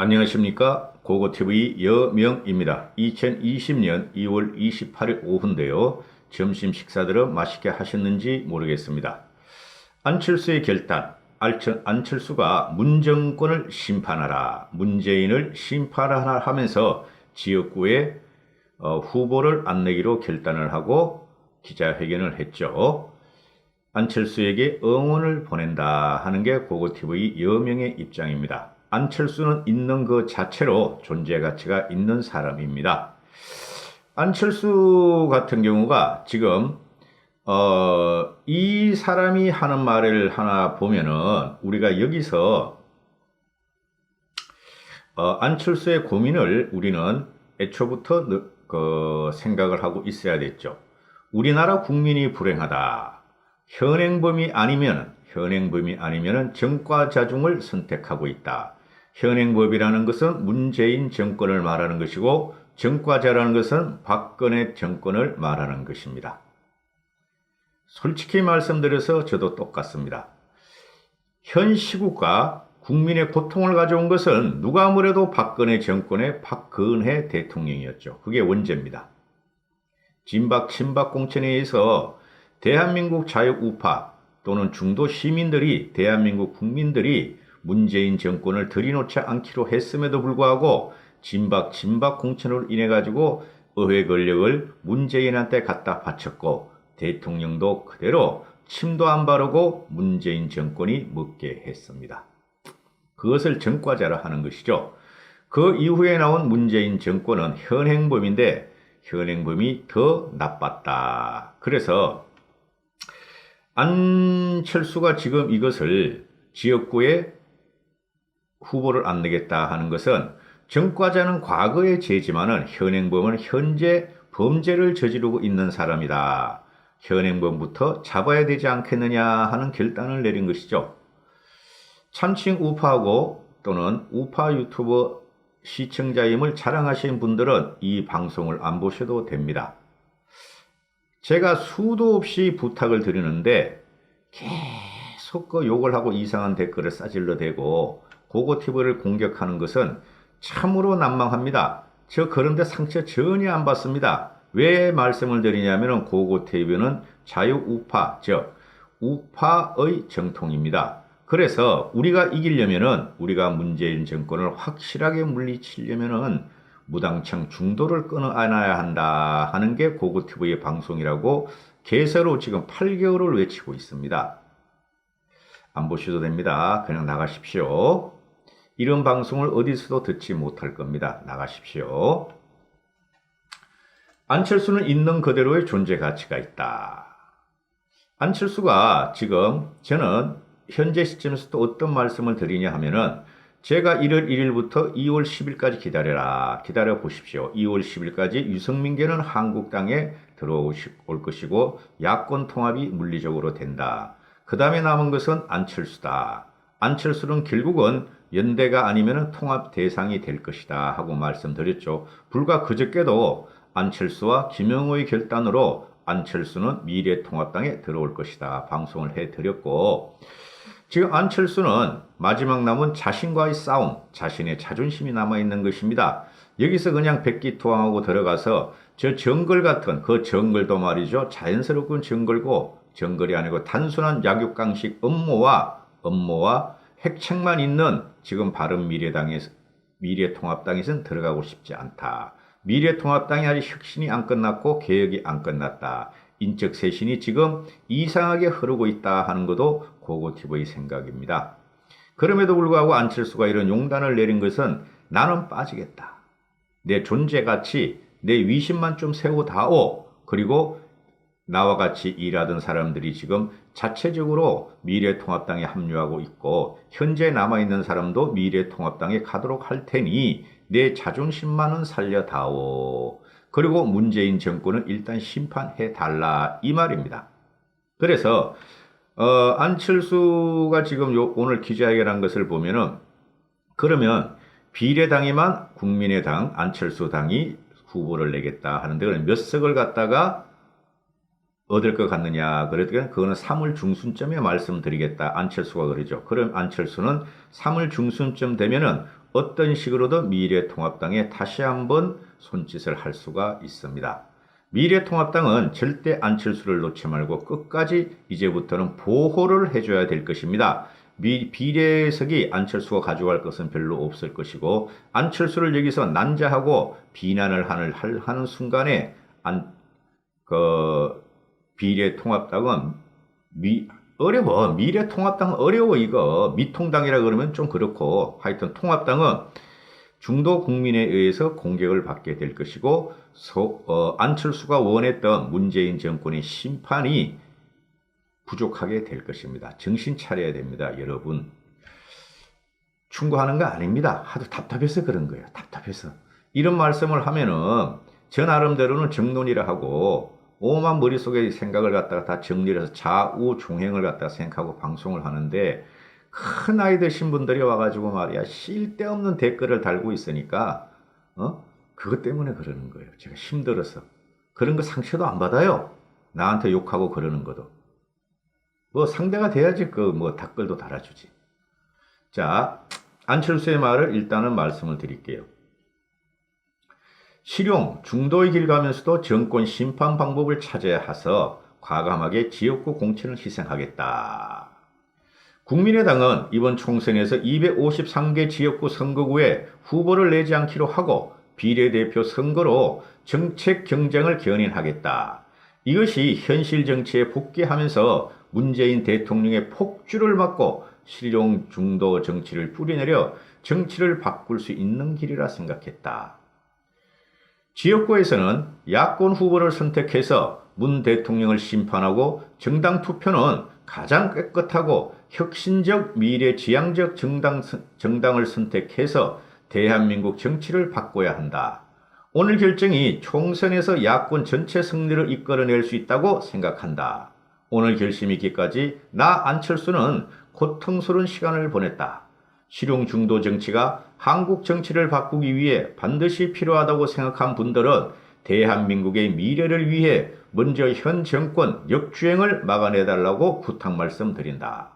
안녕하십니까. 고고TV 여명입니다. 2020년 2월 28일 오후인데요. 점심 식사들은 맛있게 하셨는지 모르겠습니다. 안철수의 결단, 안철수가 문정권을 심판하라, 문재인을 심판하라 하면서 지역구에 후보를 안 내기로 결단을 하고 기자회견을 했죠. 안철수에게 응원을 보낸다 하는 게 고고TV 여명의 입장입니다. 안철수는 있는 그 자체로 존재 가치가 있는 사람입니다. 안철수 같은 경우가 지금 이 사람이 하는 말을 하나 보면은 우리가 여기서 안철수의 고민을 우리는 애초부터 생각을 하고 있어야 됐죠. 우리나라 국민이 불행하다. 현행범이 아니면은 정과자중을 선택하고 있다. 현행법이라는 것은 문재인 정권을 말하는 것이고 정과자라는 것은 박근혜 정권을 말하는 것입니다. 솔직히 말씀드려서 저도 똑같습니다. 현 시국과 국민의 고통을 가져온 것은 누가 뭐래도 박근혜 정권의 박근혜 대통령이었죠. 그게 원죄입니다. 진박 친박 공천에 의해서 대한민국 자유우파 또는 중도 시민들이 대한민국 국민들이 문재인 정권을 들이놓지 않기로 했음에도 불구하고 진박 공천으로 인해 가지고 의회 권력을 문재인한테 갖다 바쳤고 대통령도 그대로 침도 안 바르고 문재인 정권이 먹게 했습니다. 그것을 정과자라 하는 것이죠. 그 이후에 나온 문재인 정권은 현행범인데 현행범이 더 나빴다. 그래서 안철수가 지금 이것을 지역구에 후보를 안 내겠다 하는 것은 정과자는 과거의 죄지만은 현행범은 현재 범죄를 저지르고 있는 사람이다. 현행범부터 잡아야 되지 않겠느냐 하는 결단을 내린 것이죠. 참칭 우파하고 또는 우파 유튜버 시청자임을 자랑하시는 분들은 이 방송을 안 보셔도 됩니다. 제가 수도 없이 부탁을 드리는데 계속 욕을 하고 이상한 댓글을 싸질러 대고 고고TV를 공격하는 것은 참으로 난망합니다. 저 그런데 상처 전혀 안 받습니다. 왜 말씀을 드리냐면 고고TV는 자유우파, 즉 우파의 정통입니다. 그래서 우리가 이기려면은 우리가 문재인 정권을 확실하게 물리치려면은 무당청 중도를 끊어안아야 한다 하는 게 고고TV의 방송이라고 개서로 지금 8개월을 외치고 있습니다. 안 보셔도 됩니다. 그냥 나가십시오. 이런 방송을 어디서도 듣지 못할 겁니다. 나가십시오. 안철수는 있는 그대로의 존재 가치가 있다. 안철수가 지금 저는 현재 시점에서 또 어떤 말씀을 드리냐 하면은 제가 1월 1일부터 2월 10일까지 기다려 보십시오. 2월 10일까지 유승민계는 한국당에 들어올 것이고 야권 통합이 물리적으로 된다. 그 다음에 남은 것은 안철수다. 안철수는 결국은 연대가 아니면 통합 대상이 될 것이다 하고 말씀드렸죠. 불과 그저께도 안철수와 김영호의 결단으로 안철수는 미래통합당에 들어올 것이다 방송을 해드렸고, 지금 안철수는 마지막 남은 자신과의 싸움, 자신의 자존심이 남아있는 것입니다. 여기서 그냥 백기투항하고 들어가서 저 정글 같은 그 정글도 말이죠. 자연스럽군 정글고 정글이 아니고 단순한 약육강식 업무와 핵책만 있는 지금 미래통합당에서는 들어가고 싶지 않다. 미래통합당이 아직 혁신이 안 끝났고 개혁이 안 끝났다. 인적 쇄신이 지금 이상하게 흐르고 있다 하는 것도 고고TV의 생각입니다. 그럼에도 불구하고 안철수가 이런 용단을 내린 것은 나는 빠지겠다. 내 존재가치, 내 위신만 좀 세우다오. 그리고 나와 같이 일하던 사람들이 지금 자체적으로 미래통합당에 합류하고 있고 현재 남아있는 사람도 미래통합당에 가도록 할 테니 내 자존심만은 살려다오. 그리고 문재인 정권은 일단 심판해달라 이 말입니다. 그래서 안철수가 지금 오늘 기자회견한 것을 보면은 그러면 비례당에만 국민의당 안철수 당이 후보를 내겠다 하는데 그럼 몇 석을 갖다가 얻을 것 같느냐 그랬더니 그거는 3월 중순쯤에 말씀드리겠다 안철수가 그러죠. 그럼 안철수는 3월 중순쯤 되면은 어떤 식으로든 미래통합당에 다시 한번 손짓을 할 수가 있습니다. 미래통합당은 절대 안철수를 놓지 말고 끝까지 이제부터는 보호를 해줘야 될 것입니다. 비례석이 안철수가 가져갈 것은 별로 없을 것이고, 안철수를 여기서 난자하고 비난을 하는 순간에 비례통합당은 어려워. 미래통합당은 어려워. 이거 미통당이라 그러면 좀 그렇고, 하여튼 통합당은 중도 국민에 의해서 공격을 받게 될 것이고, 안철수가 원했던 문재인 정권의 심판이 부족하게 될 것입니다. 정신 차려야 됩니다, 여러분. 충고하는 거 아닙니다. 하도 답답해서 그런 거예요. 답답해서. 이런 말씀을 하면은 저 나름대로는 정론이라 하고 오만 머릿속에 생각을 갖다가 다 정리를 해서 좌우종행을 갖다가 생각하고 방송을 하는데, 큰 나이 드신 분들이 와가지고 말이야 쓸데없는 댓글을 달고 있으니까 그것 때문에 그러는 거예요. 제가 힘들어서. 그런 거 상처도 안 받아요. 나한테 욕하고 그러는 것도. 뭐 상대가 돼야지 댓글도 달아주지. 자, 안철수의 말을 일단은 말씀을 드릴게요. 실용, 중도의 길 가면서도 정권 심판 방법을 찾아야 해서 과감하게 지역구 공천을 희생하겠다. 국민의당은 이번 총선에서 253개 지역구 선거구에 후보를 내지 않기로 하고 비례대표 선거로 정책 경쟁을 견인하겠다. 이것이 현실 정치에 복귀하면서 문재인 대통령의 폭주를 막고 실용 중도 정치를 뿌리내려 정치를 바꿀 수 있는 길이라 생각했다. 지역구에서는 야권 후보를 선택해서 문 대통령을 심판하고, 정당 투표는 가장 깨끗하고 혁신적 미래지향적 정당을 선택해서 대한민국 정치를 바꿔야 한다. 오늘 결정이 총선에서 야권 전체 승리를 이끌어낼 수 있다고 생각한다. 오늘 결심이 있기까지 나 안철수는 고통스러운 시간을 보냈다. 실용 중도 정치가 한국 정치를 바꾸기 위해 반드시 필요하다고 생각한 분들은 대한민국의 미래를 위해 먼저 현 정권 역주행을 막아내달라고 부탁 말씀드린다.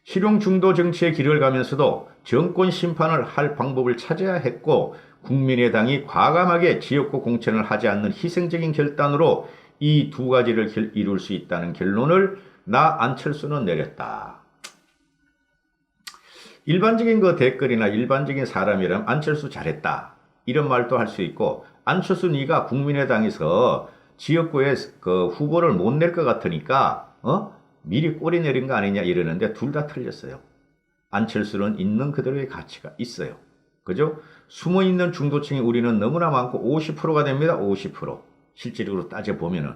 실용 중도 정치의 길을 가면서도 정권 심판을 할 방법을 찾아야 했고, 국민의당이 과감하게 지역구 공천을 하지 않는 희생적인 결단으로 이 두 가지를 이룰 수 있다는 결론을 나 안철수는 내렸다. 일반적인 댓글이나 일반적인 사람이라면 안철수 잘했다 이런 말도 할 수 있고, 안철수 네가 국민의당에서 지역구에 후보를 못 낼 것 같으니까 미리 꼬리 내린 거 아니냐 이러는데, 둘 다 틀렸어요. 안철수는 있는 그대로의 가치가 있어요. 그죠? 숨어있는 중도층이 우리는 너무나 많고 50%가 됩니다. 50%. 실질적으로 따져보면은.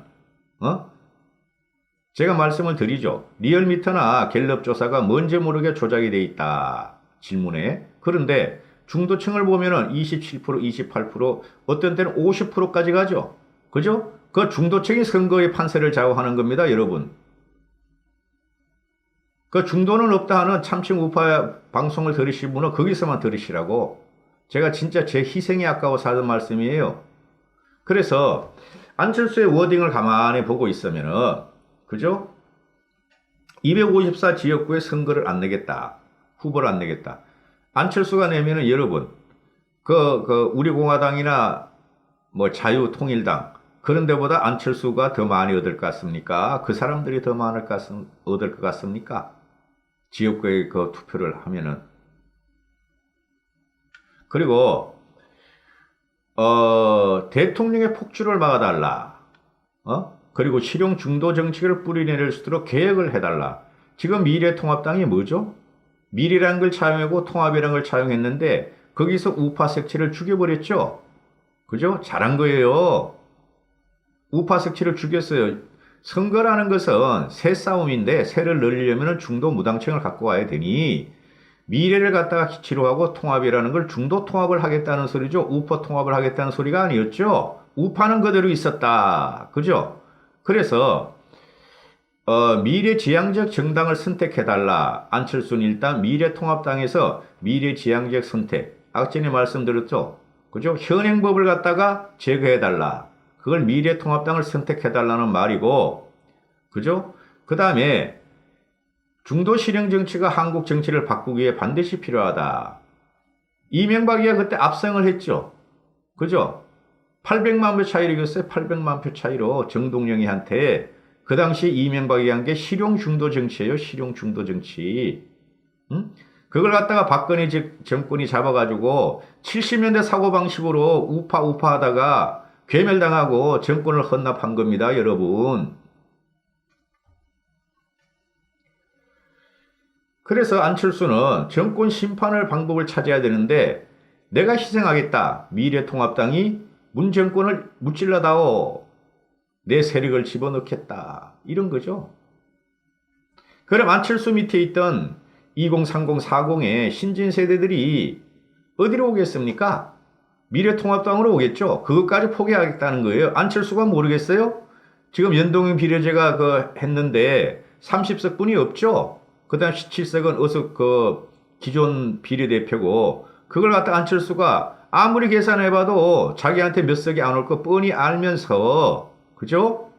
제가 말씀을 드리죠. 리얼미터나 갤럽 조사가 뭔지 모르게 조작이 돼 있다. 질문에. 그런데 중도층을 보면은 27%, 28%, 어떤 때는 50%까지 가죠. 그죠? 그 중도층이 선거의 판세를 좌우하는 겁니다, 여러분. 그 중도는 없다 하는 참칭 우파 방송을 들으신 분은 거기서만 들으시라고. 제가 진짜 제 희생이 아까워서 하는 말씀이에요. 그래서 안철수의 워딩을 가만히 보고 있으면은, 그죠? 254 지역구에 선거를 안 내겠다. 후보를 안 내겠다. 안철수가 내면은 여러분, 우리 공화당이나 자유통일당, 그런 데보다 안철수가 더 많이 얻을 것 같습니까? 그 사람들이 더 많을 얻을 것 같습니까? 지역구에 투표를 하면은. 그리고, 대통령의 폭주를 막아달라. 그리고 실용 중도 정책을 뿌리내릴 수 있도록 개혁을 해달라. 지금 미래통합당이 뭐죠? 미래라는 걸 차용하고 통합이라는 걸 차용했는데 거기서 우파 색채를 죽여버렸죠? 그죠? 잘한 거예요. 우파 색채를 죽였어요. 선거라는 것은 새 싸움인데 새를 늘리려면 중도 무당층을 갖고 와야 되니, 미래를 갖다가 기치로 하고 통합이라는 걸 중도 통합을 하겠다는 소리죠. 우파 통합을 하겠다는 소리가 아니었죠. 우파는 그대로 있었다. 그죠? 그래서 미래지향적 정당을 선택해달라. 안철수는 일단 미래통합당에서 미래지향적 선택, 아까 전에 말씀드렸죠. 그죠? 현행법을 갖다가 제거해달라. 그걸 미래통합당을 선택해달라는 말이고, 그죠? 그 다음에 중도 실행 정치가 한국 정치를 바꾸기 위해 반드시 필요하다. 이명박이가 그때 압승을 했죠. 그죠? 800만 표 차이로 이겼어요. 800만 표 차이로 정동영이한테. 그 당시 이명박이 한 게 실용 중도 정치예요. 실용 중도 정치. 응? 그걸 갖다가 박근혜 정권이 잡아가지고 70년대 사고방식으로 우파 하다가 괴멸당하고 정권을 헌납한 겁니다, 여러분. 그래서 안철수는 정권 심판을 방법을 찾아야 되는데 내가 희생하겠다. 미래통합당이 문정권을 무찔러다오. 내 세력을 집어넣겠다. 이런 거죠. 그럼 안철수 밑에 있던 2030, 40의 신진 세대들이 어디로 오겠습니까? 미래통합당으로 오겠죠. 그것까지 포기하겠다는 거예요. 안철수가 모르겠어요? 지금 연동형 비례제가 했는데 30석분이 없죠. 그 다음 17석은 어서 기존 비례대표고 그걸 갖다 안철수가 아무리 계산해봐도 자기한테 몇 석이 안 올 거 뻔히 알면서 그죠?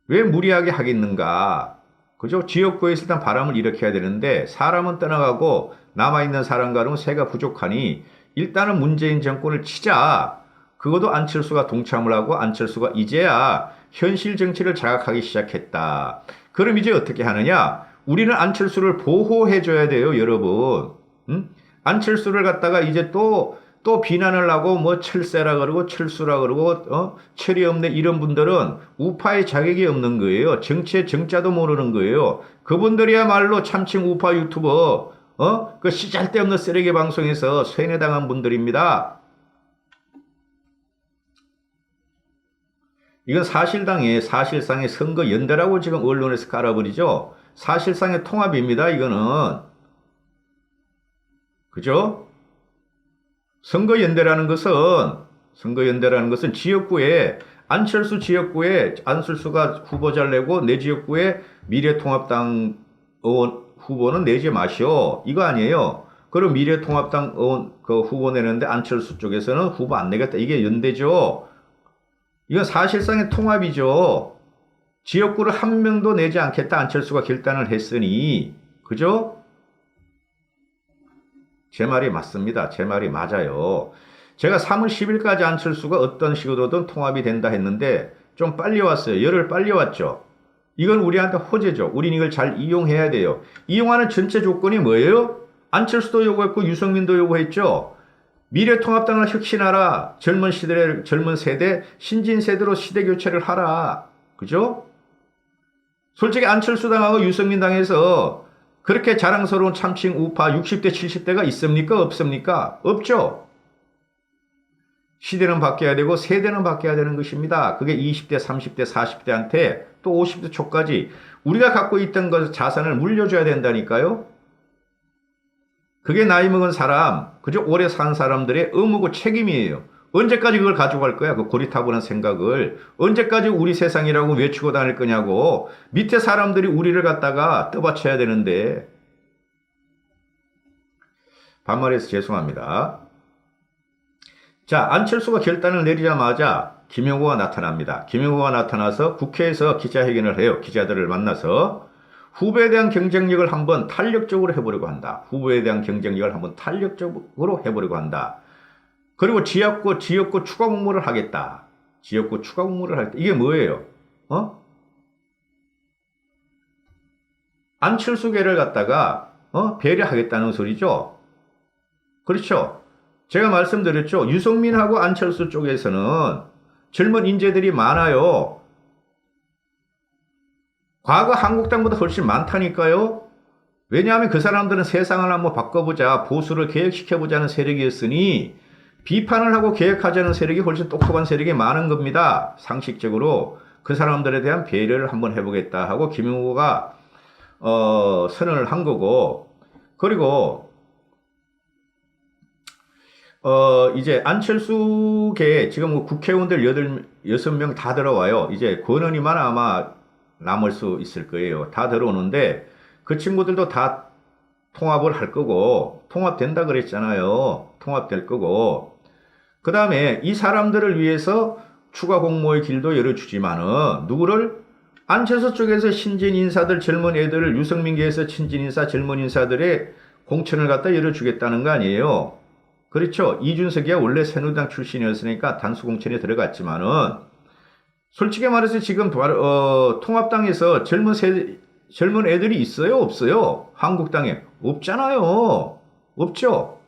왜 무리하게 하겠는가? 그죠? 지역구에서 일단 바람을 일으켜야 되는데 사람은 떠나가고 남아있는 사람과는 새가 부족하니 일단은 문재인 정권을 치자. 그것도 안철수가 동참을 하고 안철수가 이제야 현실 정치를 자각하기 시작했다. 그럼 이제 어떻게 하느냐? 우리는 안철수를 보호해줘야 돼요, 여러분. 응? 안철수를 갖다가 이제 또 비난을 하고 뭐 철새라 그러고 철수라 그러고 철이 없네 이런 분들은 우파의 자격이 없는 거예요. 정치의 정자도 모르는 거예요. 그분들이야말로 참칭 우파 유튜버 그 시잘데없는 쓰레기 방송에서 쇠뇌당한 분들입니다. 이건 사실상의 선거 연대라고 지금 언론에서 깔아버리죠. 사실상의 통합입니다. 이거는 그죠? 선거연대라는 것은 지역구에 안철수 지역구에 안철수가 후보자를 내고 내 지역구에 미래통합당 의원 후보는 내지 마시오. 이거 아니에요. 그럼 미래통합당 의원 후보 내는데 안철수 쪽에서는 후보 안 내겠다. 이게 연대죠. 이건 사실상의 통합이죠. 지역구를 한 명도 내지 않겠다. 안철수가 결단을 했으니 그죠? 제 말이 맞습니다. 제 말이 맞아요. 제가 3월 10일까지 안철수가 어떤 식으로든 통합이 된다 했는데 좀 빨리 왔어요. 열흘 빨리 왔죠. 이건 우리한테 호재죠. 우린 이걸 잘 이용해야 돼요. 이용하는 전체 조건이 뭐예요? 안철수도 요구했고 유승민도 요구했죠. 미래통합당을 혁신하라. 젊은 세대, 신진 세대로 시대 교체를 하라. 그죠? 솔직히 안철수 당하고 유승민 당에서 그렇게 자랑스러운 참칭 우파 60대 70대가 있습니까? 없습니까? 없죠. 시대는 바뀌어야 되고 세대는 바뀌어야 되는 것입니다. 그게 20대, 30대, 40대한테 또 50대 초까지 우리가 갖고 있던 것 자산을 물려줘야 된다니까요. 그게 나이 먹은 사람, 그저 오래 산 사람들의 의무고 책임이에요. 언제까지 그걸 가져갈 거야? 그 고리타분한 생각을. 언제까지 우리 세상이라고 외치고 다닐 거냐고. 밑에 사람들이 우리를 갖다가 떠받쳐야 되는데. 반말해서 죄송합니다. 자, 안철수가 결단을 내리자마자 김영호가 나타납니다. 김영호가 나타나서 국회에서 기자회견을 해요. 기자들을 만나서 후보에 대한 경쟁력을 한번 탄력적으로 해보려고 한다. 후보에 대한 경쟁력을 한번 탄력적으로 해보려고 한다. 그리고 지역구 추가 공모를 하겠다. 지역구 추가 공모를 할 때 이게 뭐예요? 안철수계를 갖다가 배려하겠다는 소리죠. 그렇죠. 제가 말씀드렸죠. 유승민하고 안철수 쪽에서는 젊은 인재들이 많아요. 과거 한국당보다 훨씬 많다니까요. 왜냐하면 그 사람들은 세상을 한번 바꿔보자, 보수를 개혁시켜보자는 세력이었으니 비판을 하고 개혁하자는 세력이 훨씬 똑똑한 세력이 많은 겁니다. 상식적으로 그 사람들에 대한 배려를 한번 해보겠다 하고 김용호가 선언을 한 거고, 그리고 이제 안철수계 지금 국회의원들 6명 다 들어와요. 이제 권은희만 아마 남을 수 있을 거예요. 다 들어오는데 그 친구들도 다 통합을 할 거고, 통합된다 그랬잖아요. 통합될 거고, 그 다음에 이 사람들을 위해서 추가 공모의 길도 열어주지만은 누구를? 안철수 쪽에서 신진 인사들, 젊은 애들을, 유승민계에서 신진 인사, 젊은 인사들의 공천을 갖다 열어주겠다는 거 아니에요. 그렇죠. 이준석이야 원래 새누리당 출신이었으니까 단수공천에 들어갔지만은 솔직히 말해서 지금 통합당에서 젊은 애들이 있어요? 없어요? 한국당에 없잖아요. 없죠.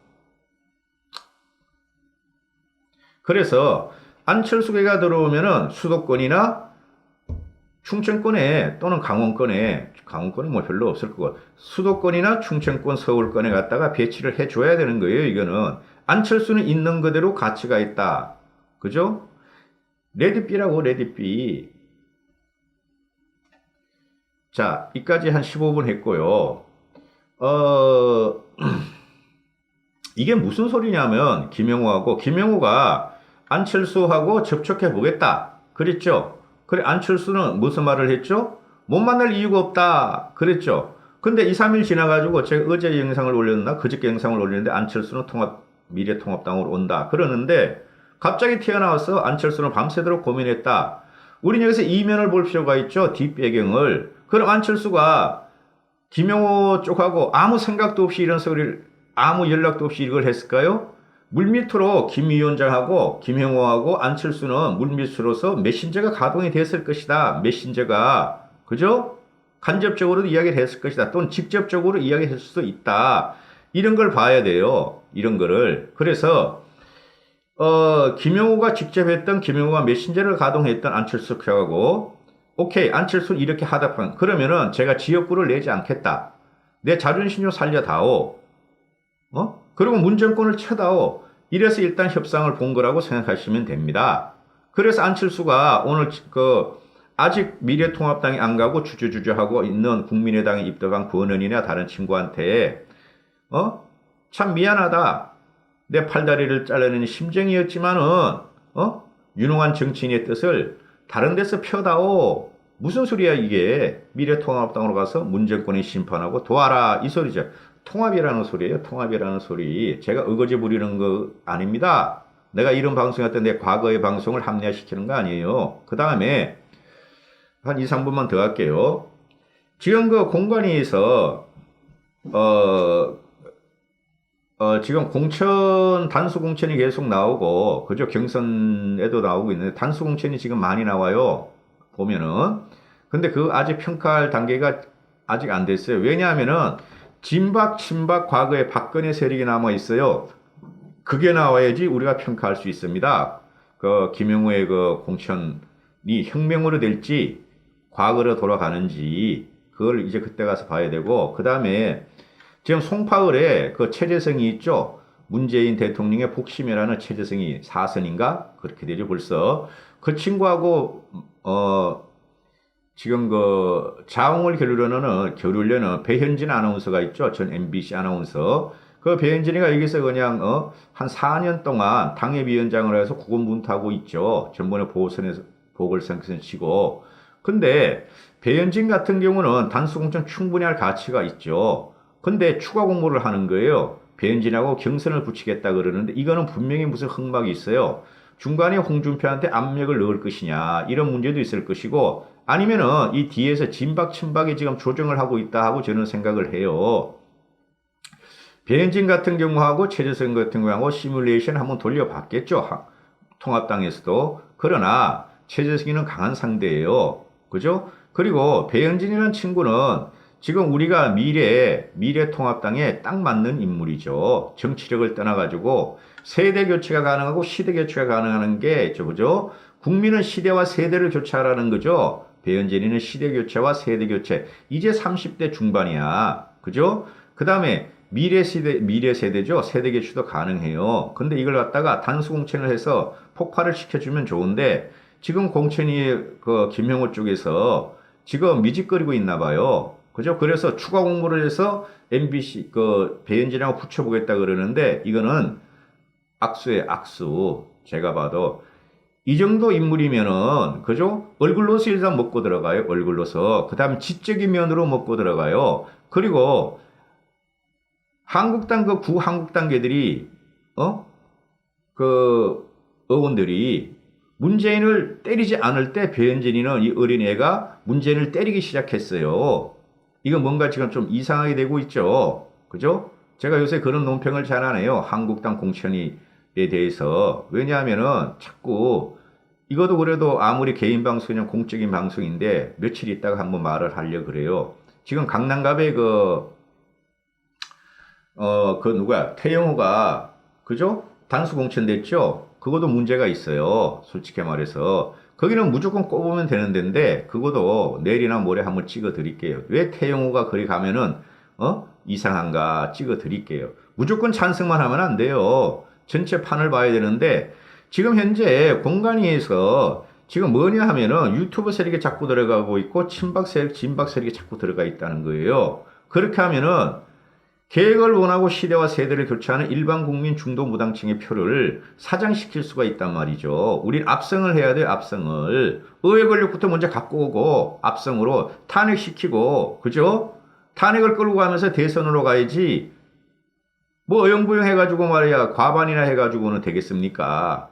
그래서 안철수가 들어오면은 수도권이나 충청권에 또는 강원권에 뭐 별로 없을 거고 수도권이나 충청권 서울권에 갖다가 배치를 해줘야 되는 거예요. 이거는 안철수는 있는 그대로 가치가 있다. 그죠? 레드비라고 레드비. 자, 이까지 한 15분 했고요. 이게 무슨 소리냐면 김영호가 안철수하고 접촉해 보겠다. 그랬죠? 그래, 안철수는 무슨 말을 했죠? 못 만날 이유가 없다. 그랬죠? 근데 2, 3일 지나가지고 제가 어제 영상을 올렸나? 그저께 영상을 올렸는데 안철수는 미래통합당으로 온다. 그러는데 갑자기 튀어나와서 안철수는 밤새도록 고민했다. 우린 여기서 이면을 볼 필요가 있죠. 뒷배경을. 그럼 안철수가 김영호 쪽하고 아무 생각도 없이 이런 소리를 아무 연락도 없이 이걸 했을까요? 물밑으로 김 위원장하고 김영호하고 안철수는 물밑으로서 메신저가 가동이 됐을 것이다. 메신저가. 그죠? 간접적으로도 이야기를 했을 것이다. 또는 직접적으로 이야기했을 수도 있다. 이런 걸 봐야 돼요. 이런 거를. 그래서 김영호가 직접 했던 김영호가 메신저를 가동했던 안철수 표하고 오케이 안철수 이렇게 하다 그러면은 제가 지역구를 내지 않겠다. 내 자존심 좀 살려다오. 그리고 문정권을 쳐다오. 이래서 일단 협상을 본 거라고 생각하시면 됩니다. 그래서 안철수가 오늘 아직 미래통합당에 안 가고 주저주저하고 있는 국민의당에 입당한 권은희나 다른 친구한테 참 미안하다. 내 팔다리를 잘라내는 심정이었지만은 유능한 정치인의 뜻을 다른 데서 펴다오. 무슨 소리야 이게. 미래통합당으로 가서 문정권을 심판하고 도와라 이 소리죠. 통합이라는 소리예요. 통합이라는 소리. 제가 어거지 부리는 거 아닙니다. 내가 이런 방송했던 내 과거의 방송을 합리화시키는 거 아니에요. 그 다음에 한 2, 3분만 더 할게요. 지금 그 공관위에서 지금 단수 공천이 계속 나오고, 그죠? 경선에도 나오고 있는데, 단수 공천이 지금 많이 나와요. 보면은. 근데 아직 평가할 단계가 아직 안 됐어요. 왜냐하면은, 진박, 친박, 과거에 박근혜 세력이 남아 있어요. 그게 나와야지 우리가 평가할 수 있습니다. 김영우의 공천이 혁명으로 될지, 과거로 돌아가는지, 그걸 이제 그때 가서 봐야 되고, 그 다음에, 지금 송파을에 최재성이 있죠. 문재인 대통령의 복심이라는 최재성이 4선인가? 그렇게 되죠, 벌써. 그 친구하고, 지금 자웅을 겨루려는 배현진 아나운서가 있죠. 전 MBC 아나운서. 그 배현진이가 여기서 그냥, 한 4년 동안 당협위원장을 해서 고군분투하고 있죠. 전번에 보궐선거에서 치고. 근데 배현진 같은 경우는 단수공천 충분히 할 가치가 있죠. 근데 추가 공모를 하는 거예요. 배현진하고 경선을 붙이겠다 그러는데 이거는 분명히 무슨 흑막이 있어요. 중간에 홍준표한테 압력을 넣을 것이냐 이런 문제도 있을 것이고 아니면은 이 뒤에서 진박 친박이 지금 조정을 하고 있다 하고 저는 생각을 해요. 배현진 같은 경우하고 최재성 같은 경우하고 시뮬레이션 한번 돌려봤겠죠. 통합당에서도. 그러나 최재성이는 강한 상대예요. 그죠? 그리고 배현진이라는 친구는 지금 우리가 미래통합당에 딱 맞는 인물이죠. 정치력을 떠나가지고 세대 교체가 가능하고 시대 교체가 가능한 게 그죠? 국민은 시대와 세대를 교체하라는 거죠. 배현진이는 시대 교체와 세대 교체. 이제 30대 중반이야. 그죠? 그 다음에 미래 세대죠. 세대 교체도 가능해요. 근데 이걸 갖다가 단수 공천을 해서 폭발을 시켜주면 좋은데 지금 공천이 김영호 쪽에서 지금 미직거리고 있나 봐요. 그죠? 그래서 추가 공모를 해서 MBC 배현진하고 붙여보겠다 그러는데 이거는 악수에 악수. 제가 봐도 이 정도 인물이면은 그죠? 얼굴로서 일단 먹고 들어가요. 얼굴로서. 그다음 지적인 면으로 먹고 들어가요. 그리고 한국당 구한국당계들이 의원들이 문재인을 때리지 않을 때 배현진이는 이 어린애가 문재인을 때리기 시작했어요. 이거 뭔가 지금 좀 이상하게 되고 있죠. 그죠? 제가 요새 그런 논평을 잘 안 해요. 한국당 공천에 대해서. 왜냐하면은 자꾸 이것도 그래도 아무리 개인 방송이냐 공적인 방송인데 며칠 있다가 한번 말을 하려 그래요. 지금 강남갑에 그 누구야? 태영호가 그죠? 단수 공천됐죠? 그것도 문제가 있어요. 솔직히 말해서. 거기는 무조건 꼽으면 되는 데인데 그것도 내일이나 모레 한번 찍어 드릴게요. 왜 태영호가 거기 가면은 이상한가 찍어 드릴게요. 무조건 찬성만 하면 안 돼요. 전체 판을 봐야 되는데 지금 현재 공간위에서 지금 뭐냐 하면은 유튜브 세력이 자꾸 들어가고 있고 친박 세력, 진박 세력이 자꾸 들어가 있다는 거예요. 그렇게 하면은 계획을 원하고 시대와 세대를 교체하는 일반 국민 중도 무당층의 표를 사장시킬 수가 있단 말이죠. 우린 압승을 해야 돼요, 압승을. 의회 권력부터 먼저 갖고 오고, 압승으로 탄핵시키고, 그죠? 탄핵을 끌고 가면서 대선으로 가야지, 뭐 어영부영 해가지고 말이야, 과반이나 해가지고는 되겠습니까?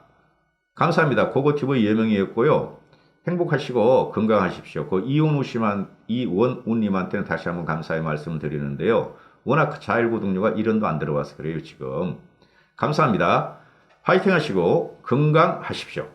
감사합니다. 고고티브의 예명이었고요. 행복하시고 건강하십시오. 그 이원우님한테는 다시 한번 감사의 말씀을 드리는데요. 워낙 자일구독료가 1원도 안 들어와서 그래요, 지금. 감사합니다. 화이팅 하시고 건강하십시오.